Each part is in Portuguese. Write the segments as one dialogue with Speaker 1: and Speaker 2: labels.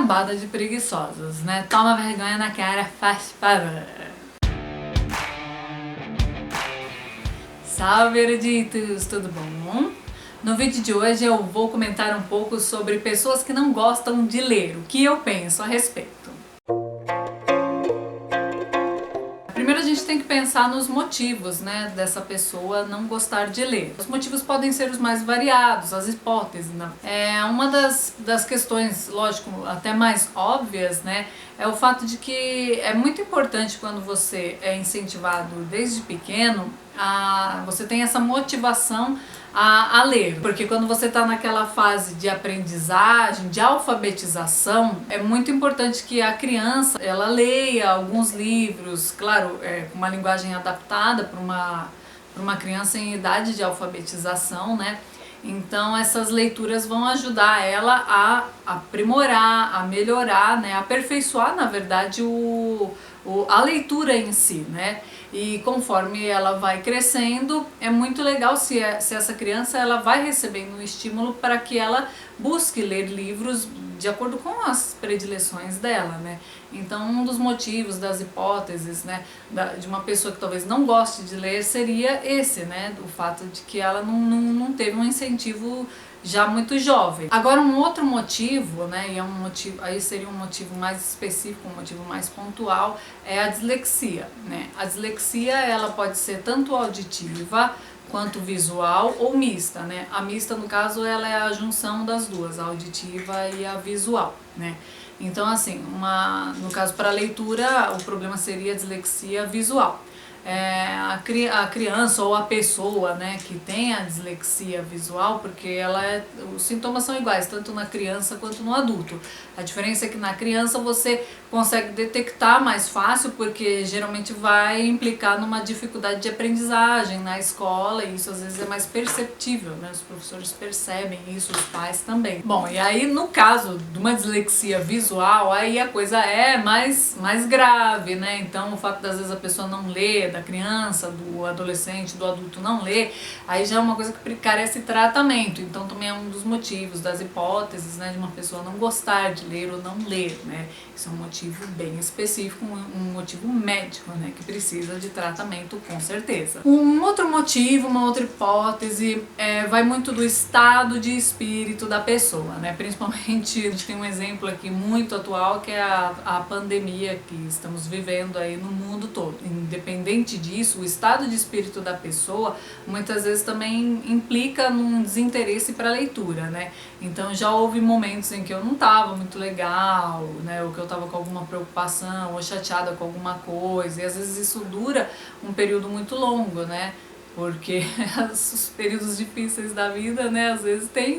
Speaker 1: cambada de preguiçosos, né? Toma vergonha na cara, faz favor. Salve, eruditos! Tudo bom? No vídeo de hoje eu vou comentar um pouco sobre pessoas que não gostam de ler, o que eu penso a respeito. Primeiro a gente tem que pensar nos motivos, né, dessa pessoa não gostar de ler. Os motivos podem ser os mais variados, as hipóteses, né? Uma das questões, lógico, até mais óbvias, né, é o fato de que é muito importante quando você é incentivado desde pequeno, você tem essa motivação a ler, porque quando você está naquela fase de aprendizagem, de alfabetização, é muito importante que a criança ela leia alguns livros, claro, com uma linguagem adaptada para uma criança em idade de alfabetização, né? Então essas leituras vão ajudar ela a aprimorar, a melhorar, né? Aperfeiçoar, na verdade, a leitura em si, né? E conforme ela vai crescendo, é muito legal se essa criança ela vai recebendo um estímulo para que ela busque ler livros de acordo com as predileções dela, né? Então um dos motivos, das hipóteses, né, de uma pessoa que talvez não goste de ler seria esse, né? O fato de que ela não teve um incentivo já muito jovem. Agora um outro motivo, né, e é um motivo, aí seria um motivo mais específico, um motivo mais pontual, é a dislexia, né? A dislexia ela pode ser tanto auditiva quanto visual ou mista, né? A mista, no caso, ela é a junção das duas, a auditiva e a visual, né? Então, assim, no caso para leitura, o problema seria a dislexia visual. A criança ou a pessoa, né, que tem a dislexia visual, porque os sintomas são iguais, tanto na criança quanto no adulto. A diferença é que na criança você consegue detectar mais fácil, porque geralmente vai implicar numa dificuldade de aprendizagem na escola, e isso às vezes é mais perceptível, né? Os professores percebem isso, os pais também. Bom, e aí no caso de uma dislexia visual, aí a coisa é mais grave, né? Então o fato das vezes a pessoa não ler, da criança, do adolescente, do adulto não ler, aí já é uma coisa que carece de tratamento. Então também é um dos motivos, das hipóteses, né, de uma pessoa não gostar de ler ou não ler, né? Isso é um motivo bem específico, um motivo médico, né, que precisa de tratamento com certeza. Um outro motivo, uma outra hipótese, vai muito do estado de espírito da pessoa, né? Principalmente a gente tem um exemplo aqui muito atual, que é a pandemia que estamos vivendo aí no mundo todo. Independente disso, o estado de espírito da pessoa muitas vezes também implica num desinteresse para a leitura, né? Então já houve momentos em que eu não estava muito legal, né? Ou que eu estava com alguma preocupação, ou chateada com alguma coisa, e às vezes isso dura um período muito longo, né? Porque os períodos difíceis da vida, né, às vezes tem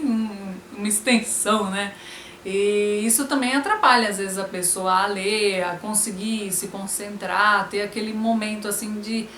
Speaker 1: uma extensão, né? E isso também atrapalha às vezes a pessoa a ler, a conseguir se concentrar, ter aquele momento assim de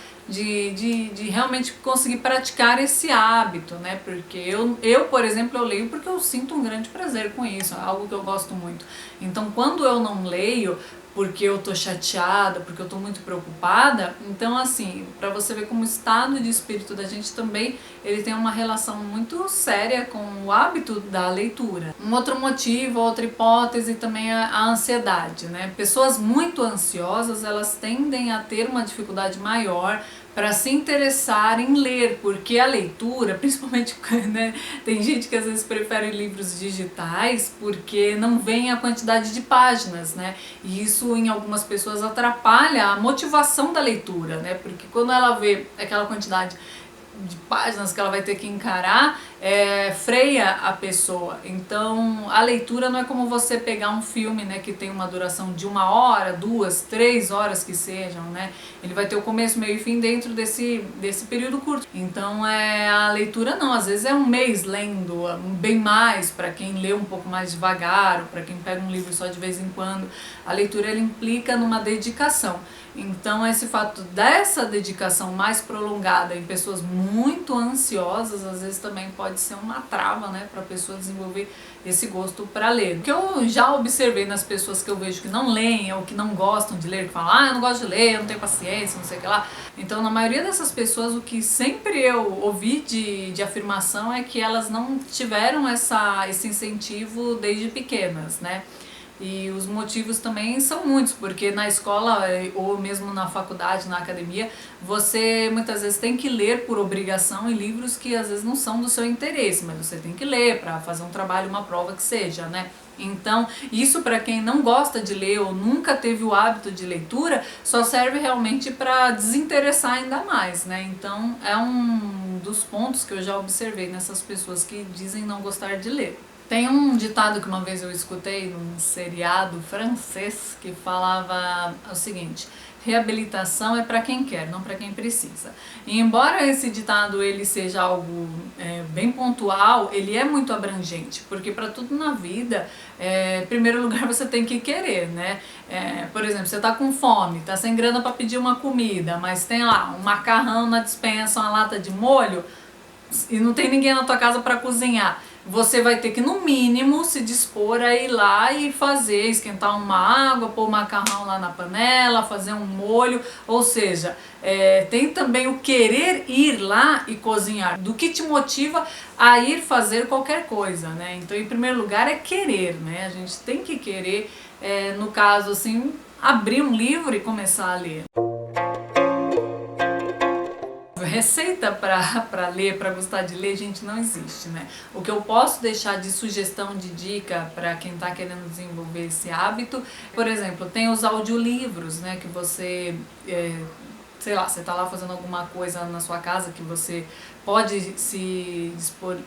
Speaker 1: realmente conseguir praticar esse hábito, né? Porque eu, por exemplo, eu leio porque eu sinto um grande prazer com isso, é algo que eu gosto muito. Então quando eu não leio, porque eu tô chateada, porque eu tô muito preocupada, então assim, para você ver como o estado de espírito da gente também, ele tem uma relação muito séria com o hábito da leitura. Um outro motivo, outra hipótese também é a ansiedade, né? Pessoas muito ansiosas, elas tendem a ter uma dificuldade maior para se interessar em ler, porque a leitura, principalmente, né, tem gente que às vezes prefere livros digitais porque não vem a quantidade de páginas, né? E isso em algumas pessoas atrapalha a motivação da leitura, né? Porque quando ela vê aquela quantidade de páginas que ela vai ter que encarar, freia a pessoa. Então a leitura não é como você pegar um filme, né, que tem uma duração de 1 hora, 2, 3 horas que sejam, né? Ele vai ter o começo, meio e fim dentro desse período curto. Então a leitura não, às vezes é um mês lendo, bem mais para quem lê um pouco mais devagar, ou para quem pega um livro só de vez em quando. A leitura ela implica numa dedicação. Então esse fato dessa dedicação mais prolongada em pessoas muito ansiosas, às vezes também pode ser uma trava, né, para a pessoa desenvolver esse gosto para ler. O que eu já observei nas pessoas que eu vejo que não leem ou que não gostam de ler, que falam, eu não gosto de ler, eu não tenho paciência, não sei o que lá. Então na maioria dessas pessoas o que sempre eu ouvi de afirmação é que elas não tiveram esse incentivo desde pequenas, né? E os motivos também são muitos, porque na escola ou mesmo na faculdade, na academia, você muitas vezes tem que ler por obrigação em livros que às vezes não são do seu interesse, mas você tem que ler para fazer um trabalho, uma prova que seja, né? Então, isso para quem não gosta de ler ou nunca teve o hábito de leitura, só serve realmente para desinteressar ainda mais, né? Então, é um dos pontos que eu já observei nessas pessoas que dizem não gostar de ler. Tem um ditado que uma vez eu escutei num seriado francês que falava o seguinte: reabilitação é para quem quer, não para quem precisa. E embora esse ditado ele seja algo bem pontual, ele é muito abrangente, porque para tudo na vida, em primeiro lugar você tem que querer, né? Por exemplo, você tá com fome, tá sem grana para pedir uma comida, mas tem lá um macarrão na despensa, uma lata de molho, e não tem ninguém na tua casa para cozinhar. Você vai ter que, no mínimo, se dispor a ir lá e fazer, esquentar uma água, pôr o macarrão lá na panela, fazer um molho, ou seja, tem também o querer ir lá e cozinhar, do que te motiva a ir fazer qualquer coisa, né? Então, em primeiro lugar, é querer, né? A gente tem que querer, no caso, assim, abrir um livro e começar a ler. Receita para ler, para gostar de ler, gente, não existe, né? O que eu posso deixar de sugestão, de dica para quem tá querendo desenvolver esse hábito, por exemplo, tem os audiolivros, né, que você, sei lá, você tá lá fazendo alguma coisa na sua casa que você pode se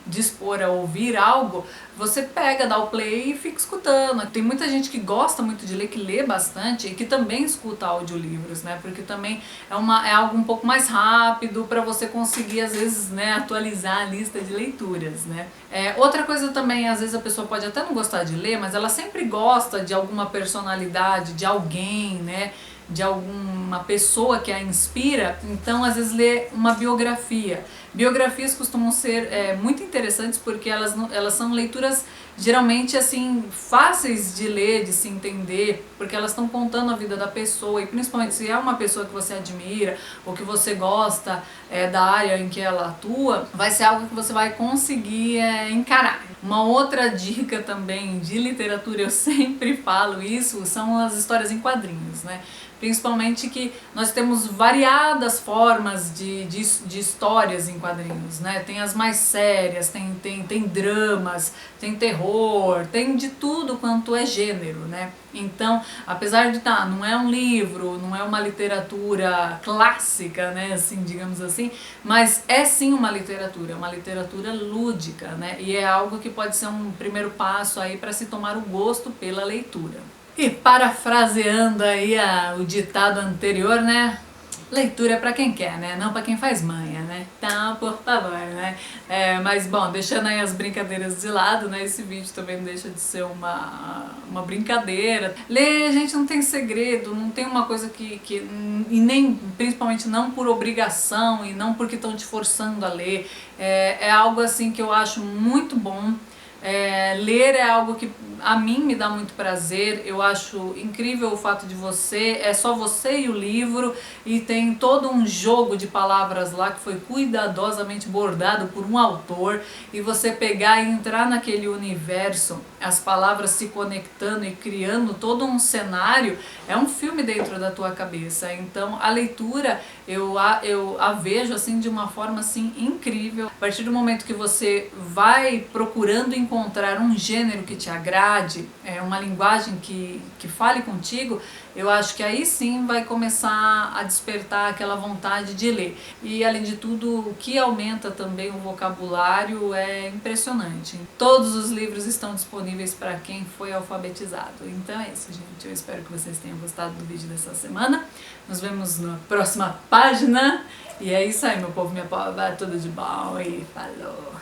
Speaker 1: dispor a ouvir algo, você pega, dá o play e fica escutando. Tem muita gente que gosta muito de ler, que lê bastante e que também escuta audiolivros, né? Porque também é algo um pouco mais rápido para você conseguir, às vezes, né, atualizar a lista de leituras, né? Outra coisa também, às vezes a pessoa pode até não gostar de ler, mas ela sempre gosta de alguma personalidade, de alguém, né? De alguma pessoa que a inspira, então às vezes lê uma biografia. Biografias costumam ser muito interessantes porque elas são leituras geralmente assim fáceis de ler, de se entender, porque elas estão contando a vida da pessoa, e principalmente se é uma pessoa que você admira ou que você gosta da área em que ela atua, vai ser algo que você vai conseguir encarar. Uma outra dica também de literatura, eu sempre falo isso, são as histórias em quadrinhos, né? Principalmente que nós temos variadas formas de histórias em quadrinhos, né? Tem as mais sérias, tem dramas, tem terror, tem de tudo quanto é gênero, né? Então, apesar de não é um livro, não é uma literatura clássica, né, assim, digamos assim, mas é sim uma literatura lúdica, né? E é algo que pode ser um primeiro passo aí para se tomar o gosto pela leitura. E parafraseando aí o ditado anterior, né? Leitura é pra quem quer, né? Não pra quem faz manha, né? Então, por favor, né? Mas, bom, deixando aí as brincadeiras de lado, né? Esse vídeo também não deixa de ser uma brincadeira. Ler, gente, não tem segredo, não tem uma coisa e nem, principalmente não por obrigação e não porque estão te forçando a ler. É algo, assim, que eu acho muito bom. Ler é algo que a mim me dá muito prazer. Eu acho incrível o fato de só você e o livro, e tem todo um jogo de palavras lá que foi cuidadosamente bordado por um autor, e você pegar e entrar naquele universo, as palavras se conectando e criando todo um cenário, é um filme dentro da tua cabeça. Então a leitura eu a vejo assim de uma forma assim incrível. A partir do momento que você vai procurando encontrar um gênero que te agrade, uma linguagem que fale contigo, eu acho que aí sim vai começar a despertar aquela vontade de ler. E além de tudo, o que aumenta também o vocabulário é impressionante. Todos os livros estão disponíveis para quem foi alfabetizado. Então é isso, gente. Eu espero que vocês tenham gostado do vídeo dessa semana. Nos vemos na próxima página. E é isso aí, meu povo, minha povo. Tudo de bom e falou!